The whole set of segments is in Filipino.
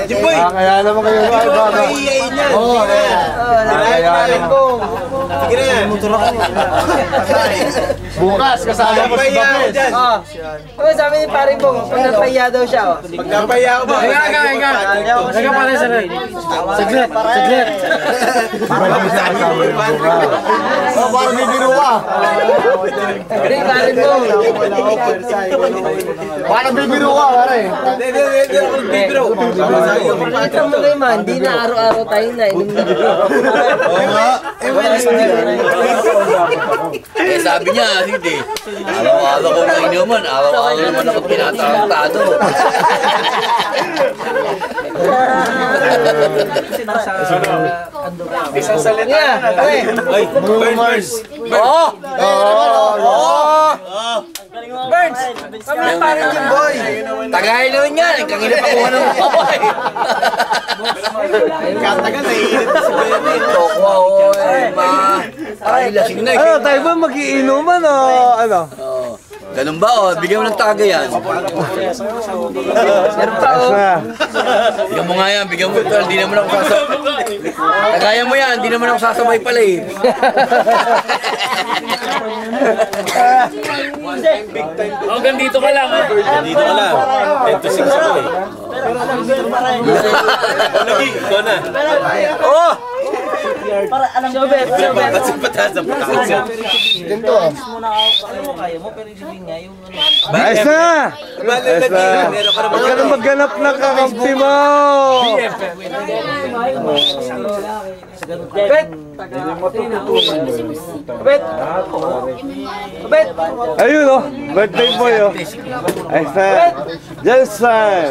Jiboy! Kaya naman kayo ay baba. Oo, kaya naman. Sige na yan. Bukas, kasama ko si Bapes. Oo, sabi ni Paring Bong, pag napahiya daw siya. Pag napahiya ako ba? Naga pala sa rin. Saglit, saglit. Parang bibiro ka. Hindi, Paring Bong. Parang bibiro ka, pare. Hindi ako bibiro. Ito mo kayo man, di na araw-araw tayo na. Oo nga. Eh sabi niya, hindi. Araw-araw ko na inuman, araw-araw naman ako pinatarantado. Isang salita. Ay, Burns. Oo! Burns! Kami Paring Jimboy. Tagay naman yan, ang kangina pa kuha ng kapay. Katagal, naiinit na si Benny. Tokwa, ay, lasing na. Ano, tayo ba mag-iinuman o ano? Ganun ba, oh? Bigyan mo ng taga yan. Meron pa, oh. Bigyan mo nga yan, bigyan mo ito. Hindi naman ako sasabay. Tagayan mo yan, hindi naman ako sasabay pala eh. Hanggang dito ka lang. Dito ka lang. 10 to 6 ako eh. Lagi, ikaw na. Oh! Para alam mo, Ba't sa pataas ang pataas yan? Ganito. alam mo kaya mo, pero sabihin nga yung ano. Ayos na! Lagi, meron ka naman. Huwag ka na magganap ng kakampi mo! Bet! Bet! Bet! Ayun o, birthday boy o. Ayos na. Jelson!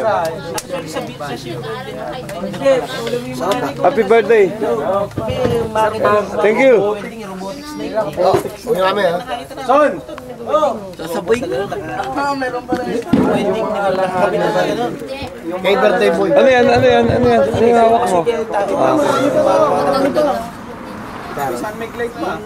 Happy birthday! Thank you! Huwag nga kami ha. Sasabay ka. Kay birthday boy. Ano yan? Ano yan? Ano yan? Ano yung hawak mo? Saan may light pa?